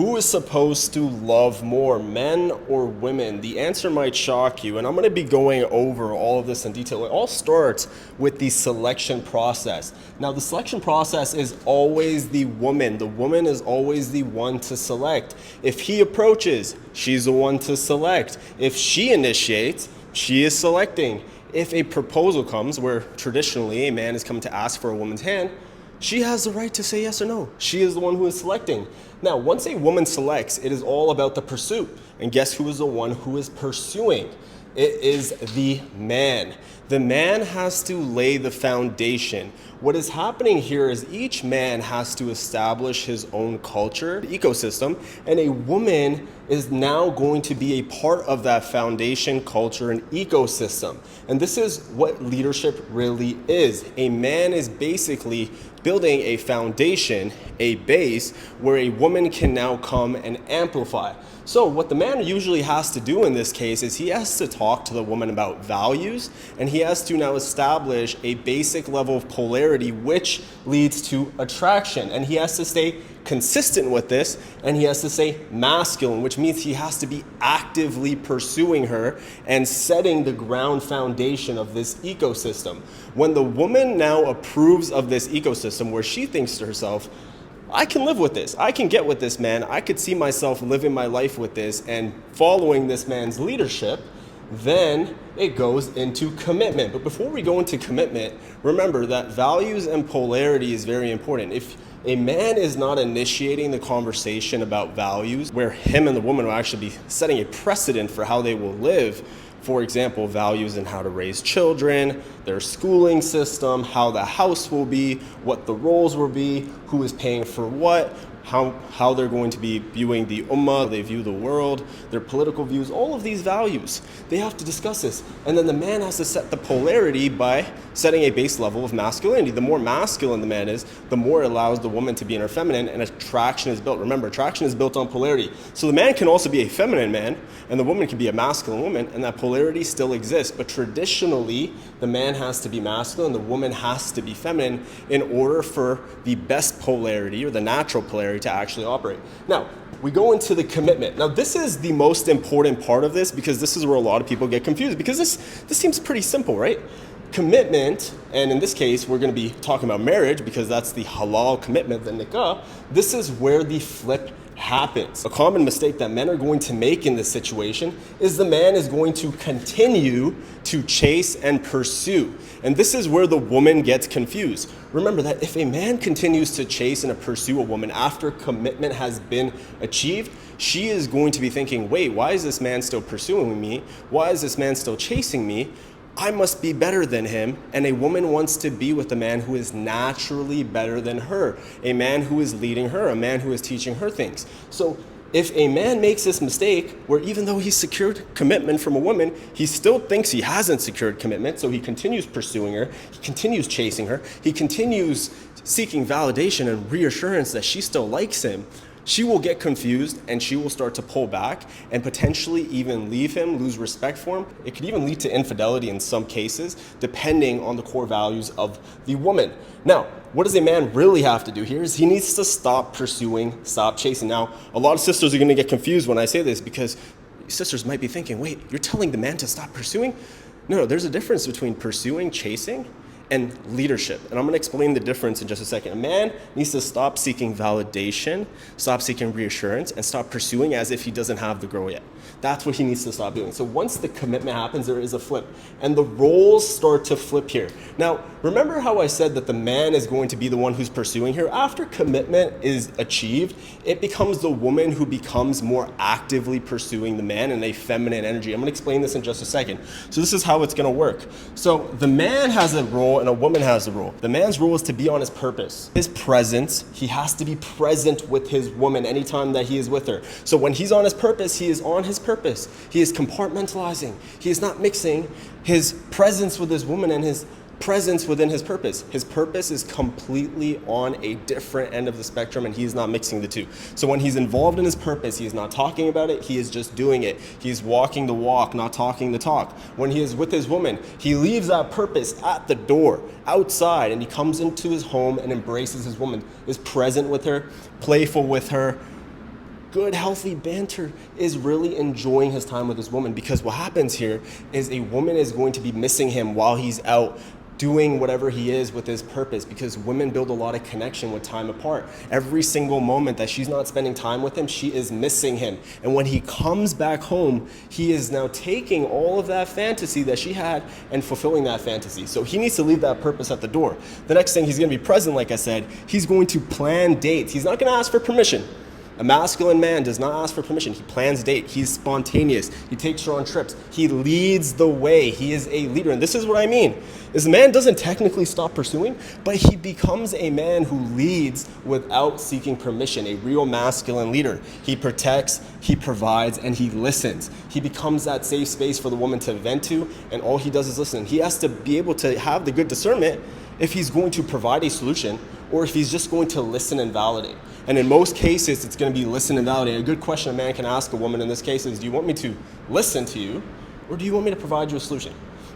Who is supposed to love more, men or women? The answer might shock you, and I'm going to be going over all of this in detail. It all starts with the selection process. Now, the selection process is always the woman. The woman is always the one to select. If he approaches, she's the one to select. If she initiates, she is selecting. If a proposal comes, where traditionally a man is coming to ask for a woman's hand, she has the right to say yes or no. She is the one who is selecting. Now, once a woman selects, it is all about the pursuit. And guess who is the one who is pursuing? It is the man. The man has to lay the foundation. What is happening here is each man has to establish his own culture, ecosystem, and a woman is now going to be a part of that foundation, culture, and ecosystem. And this is what leadership really is. A man is basically building a foundation, a base, where a woman can now come and amplify. So what the man usually has to do in this case is he has to talk to the woman about values, and he has to now establish a basic level of polarity which leads to attraction. And he has to stay consistent with this, and he has to stay masculine, which means he has to be actively pursuing her and setting the ground foundation of this ecosystem. When the woman now approves of this ecosystem where she thinks to herself, I can live with this. I can get with this man. I could see myself living my life with this and following this man's leadership, then it goes into commitment. But before we go into commitment, remember that values and polarity is very important. If a man is not initiating the conversation about values, where him and the woman will actually be setting a precedent for how they will live, for example, values in how to raise children, their schooling system, how the house will be, what the roles will be, who is paying for what, how they're going to be viewing the ummah, they view the world, their political views, all of these values. They have to discuss this. And then the man has to set the polarity by setting a base level of masculinity. The more masculine the man is, the more it allows the woman to be in her feminine, and attraction is built. Remember, attraction is built on polarity. So the man can also be a feminine man, and the woman can be a masculine woman, and that polarity still exists. But traditionally, the man has to be masculine, the woman has to be feminine in order for the best polarity, or the natural polarity, to actually operate. Now, we go into the commitment. Now, this is the most important part of this, because this is where a lot of people get confused, because this seems pretty simple, right? Commitment, and in this case, we're going to be talking about marriage because that's the halal commitment, the nikah. This is where the flip happens. A common mistake that men are going to make in this situation is the man is going to continue to chase and pursue. And this is where the woman gets confused. Remember that if a man continues to chase and pursue a woman after commitment has been achieved, she is going to be thinking, wait, why is this man still pursuing me? Why is this man still chasing me? I must be better than him. And a woman wants to be with a man who is naturally better than her, a man who is leading her, a man who is teaching her things. So if a man makes this mistake where even though he's secured commitment from a woman, he still thinks he hasn't secured commitment, so he continues pursuing her, he continues chasing her, he continues seeking validation and reassurance that she still likes him, she will get confused and she will start to pull back and potentially even leave him, lose respect for him. It could even lead to infidelity in some cases, depending on the core values of the woman. Now, what does a man really have to do here is he needs to stop pursuing, stop chasing. Now, a lot of sisters are going to get confused when I say this, because sisters might be thinking, wait, you're telling the man to stop pursuing? No, there's a difference between pursuing, chasing, and leadership. And I'm going to explain the difference in just a second. A man needs to stop seeking validation, stop seeking reassurance, and stop pursuing as if he doesn't have the girl yet. That's what he needs to stop doing. So once the commitment happens, there is a flip. And the roles start to flip here. Now, remember how I said that the man is going to be the one who's pursuing here? After commitment is achieved, it becomes the woman who becomes more actively pursuing the man in a feminine energy. I'm going to explain this in just a second. So this is how it's going to work. So the man has a role and a woman has a role. The man's role is to be on his purpose. His presence, he has to be present with his woman anytime that he is with her. So when he's on his purpose, he is on his purpose. He is compartmentalizing. He is not mixing his presence with his woman and his presence within his purpose. His purpose is completely on a different end of the spectrum, and he is not mixing the two. So when he's involved in his purpose, he is not talking about it, he is just doing it. He's walking the walk, not talking the talk. When he is with his woman, he leaves that purpose at the door, outside, and he comes into his home and embraces his woman, is present with her, playful with her, good, healthy banter is really enjoying his time with this woman, because what happens here is a woman is going to be missing him while he's out doing whatever he is with his purpose, because women build a lot of connection with time apart. Every single moment that she's not spending time with him, she is missing him. And when he comes back home, he is now taking all of that fantasy that she had and fulfilling that fantasy. So he needs to leave that purpose at the door. The next thing, he's going to be present, like I said. He's going to plan dates. He's not going to ask for permission. A masculine man does not ask for permission. He plans date. He's spontaneous. He takes her on trips. He leads the way. He is a leader. And this is what I mean, is the man doesn't technically stop pursuing, but he becomes a man who leads without seeking permission, a real masculine leader. He protects, he provides, and he listens. He becomes that safe space for the woman to vent to, and all he does is listen. He has to be able to have the good discernment if he's going to provide a solution or if he's just going to listen and validate. And in most cases, it's going to be listen and validate. A good question a man can ask a woman in this case is, do you want me to listen to you, or do you want me to provide you a solution?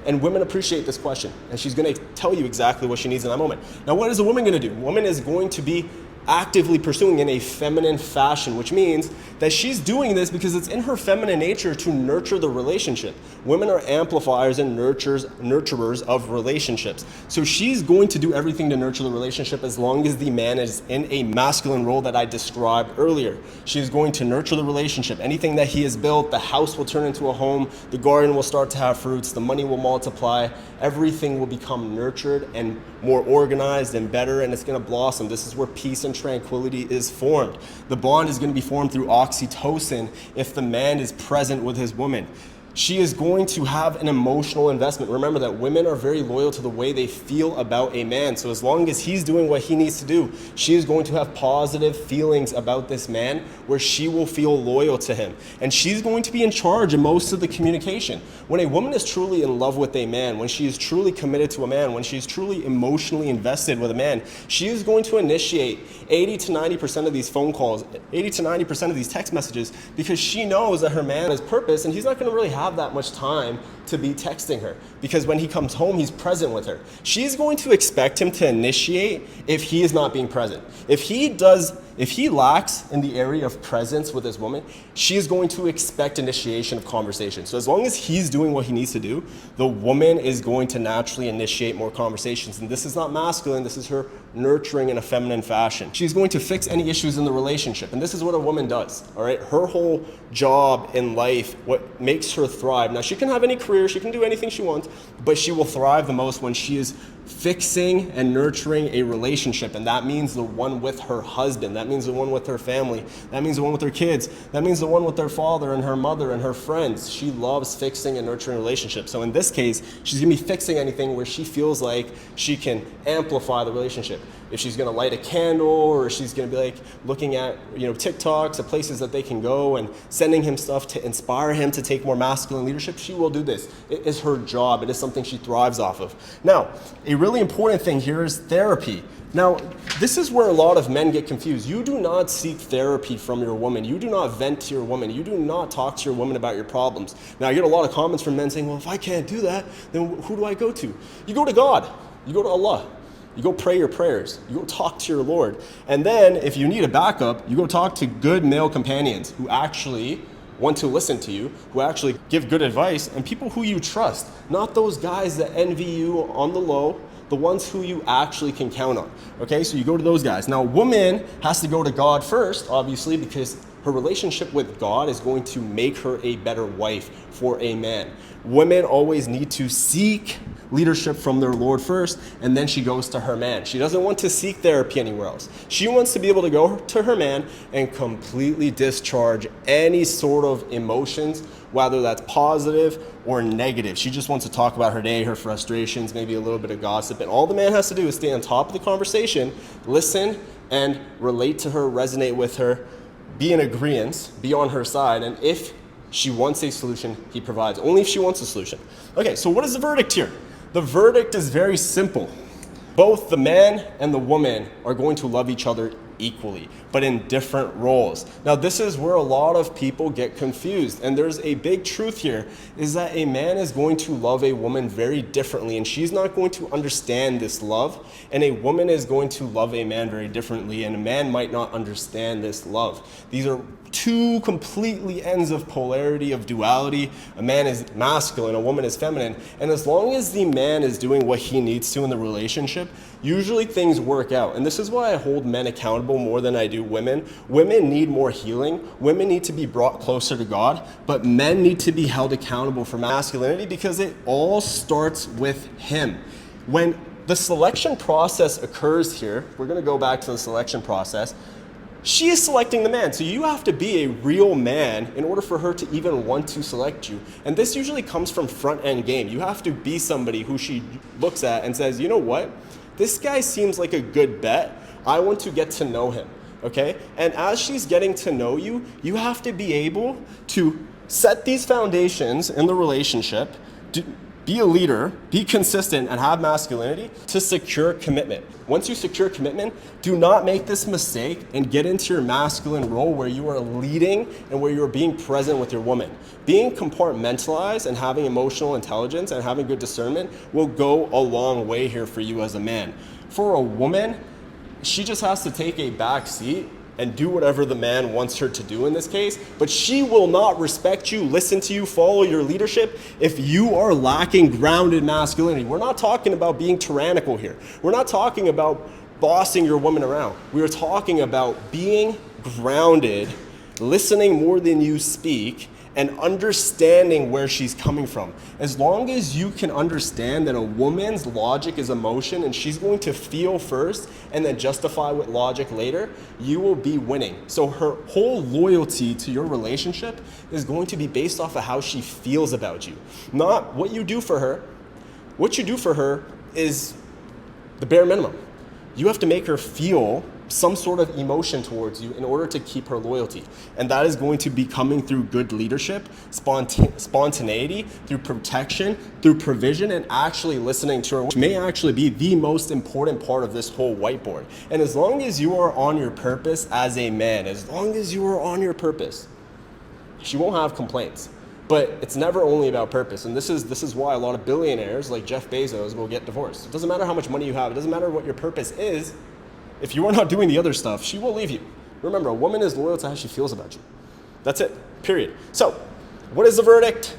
And women appreciate this question, and she's going to tell you exactly what she needs in that moment. Now, what is a woman going to do? A woman is going to be actively pursuing in a feminine fashion, which means that she's doing this because it's in her feminine nature to nurture the relationship. Women are amplifiers and nurturers of relationships. So she's going to do everything to nurture the relationship as long as the man is in a masculine role that I described earlier. She's going to nurture the relationship. Anything that he has built, the house will turn into a home, the garden will start to have fruits, the money will multiply, everything will become nurtured and more organized and better, and it's going to blossom. This is where peace and tranquility is formed. The bond is going to be formed through oxytocin if the man is present with his woman. She is going to have an emotional investment. Remember that women are very loyal to the way they feel about a man. So as long as he's doing what he needs to do, she is going to have positive feelings about this man where she will feel loyal to him. And she's going to be in charge of most of the communication. When a woman is truly in love with a man, when she is truly committed to a man, when she's truly emotionally invested with a man, she is going to initiate 80 to 90% of these phone calls, 80 to 90% of these text messages, because she knows that her man has purpose and he's not going to really have that much time to be texting her, because when he comes home, he's present with her. She's going to expect him to initiate if he is not being present. If he lacks in the area of presence with his woman, she is going to expect initiation of conversation. So as long as he's doing what he needs to do, the woman is going to naturally initiate more conversations. And this is not masculine, this is her nurturing in a feminine fashion. She's going to fix any issues in the relationship. And this is what a woman does, all right? Her whole job in life, what makes her thrive. Now, she can have any career, she can do anything she wants, but she will thrive the most when she is fixing and nurturing a relationship. And that means the one with her husband. That means the one with her family. That means the one with her kids. That means the one with their father and her mother and her friends. She loves fixing and nurturing relationships. So in this case, she's going to be fixing anything where she feels like she can amplify the relationship. If she's going to light a candle, or she's going to be like looking at, TikToks of places that they can go and sending him stuff to inspire him to take more masculine leadership, she will do this. It is her job. It is something she thrives off of. Now, a really important thing here is therapy. Now, this is where a lot of men get confused. You do not seek therapy from your woman. You do not vent to your woman. You do not talk to your woman about your problems. Now, I get a lot of comments from men saying, well, if I can't do that, then who do I go to? You go to God. You go to Allah. You go pray your prayers. You go talk to your Lord. And then if you need a backup, you go talk to good male companions who actually want to listen to you, who actually give good advice, and people who you trust, not those guys that envy you on the low, the ones who you actually can count on. Okay, so you go to those guys. Now, a woman has to go to God first, obviously, because her relationship with God is going to make her a better wife for a man. Women always need to seek leadership from their Lord first, and then she goes to her man. She doesn't want to seek therapy anywhere else. She wants to be able to go to her man and completely discharge any sort of emotions, whether that's positive or negative. She just wants to talk about her day, her frustrations, maybe a little bit of gossip, and all the man has to do is stay on top of the conversation, listen, and relate to her, resonate with her, be in agreement, be on her side, and if she wants a solution, he provides. Only if she wants a solution. Okay, so what is the verdict here? The verdict is very simple. Both the man and the woman are going to love each other equally, but in different roles. Now, this is where a lot of people get confused, and there's a big truth here, is that a man is going to love a woman very differently, and she's not going to understand this love, and a woman is going to love a man very differently, and a man might not understand this love. These are two completely ends of polarity, of duality. A man is masculine, a woman is feminine. And as long as the man is doing what he needs to in the relationship, usually things work out. And this is why I hold men accountable more than I do women. Women need more healing. Women need to be brought closer to God, but men need to be held accountable for masculinity because it all starts with him. When the selection process occurs here, we're going to go back to the selection process. She is selecting the man, so you have to be a real man in order for her to even want to select you. And this usually comes from front end game. You have to be somebody who she looks at and says, you know what? This guy seems like a good bet. I want to get to know him, okay? And as she's getting to know you, you have to be able to set these foundations in the relationship, be a leader, be consistent, and have masculinity to secure commitment. Once you secure commitment, do not make this mistake and get into your masculine role where you are leading and where you're being present with your woman. Being compartmentalized and having emotional intelligence and having good discernment will go a long way here for you as a man. For a woman, she just has to take a back seat and do whatever the man wants her to do in this case, but she will not respect you, listen to you, follow your leadership if you are lacking grounded masculinity. We're not talking about being tyrannical here. We're not talking about bossing your woman around. We are talking about being grounded, listening more than you speak, and understanding where she's coming from. As long as you can understand that a woman's logic is emotion and she's going to feel first and then justify with logic later, you will be winning. So her whole loyalty to your relationship is going to be based off of how she feels about you, not what you do for her. What you do for her is the bare minimum. You have to make her feel some sort of emotion towards you in order to keep her loyalty. And that is going to be coming through good leadership, spontaneity, through protection, through provision, and actually listening to her, which may actually be the most important part of this whole whiteboard. And as long as you are on your purpose as a man, as long as you are on your purpose, she won't have complaints. But it's never only about purpose. And this is why a lot of billionaires like Jeff Bezos will get divorced. It doesn't matter how much money you have. It doesn't matter what your purpose is. If you are not doing the other stuff, she will leave you. Remember, a woman is loyal to how she feels about you. That's it, period. So, what is the verdict?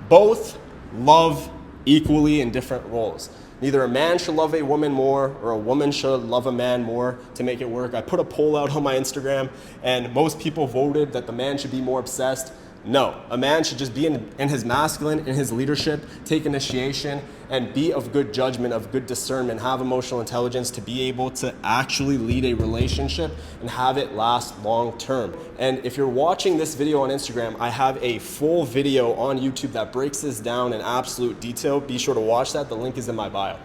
Both love equally in different roles. Neither a man should love a woman more or a woman should love a man more to make it work. I put a poll out on my Instagram and most people voted that the man should be more obsessed. No, a man should just be in his masculine, in his leadership, take initiation, and be of good judgment, of good discernment, have emotional intelligence to be able to actually lead a relationship and have it last long term. And if you're watching this video on Instagram, I have a full video on YouTube that breaks this down in absolute detail. Be sure to watch that. The link is in my bio.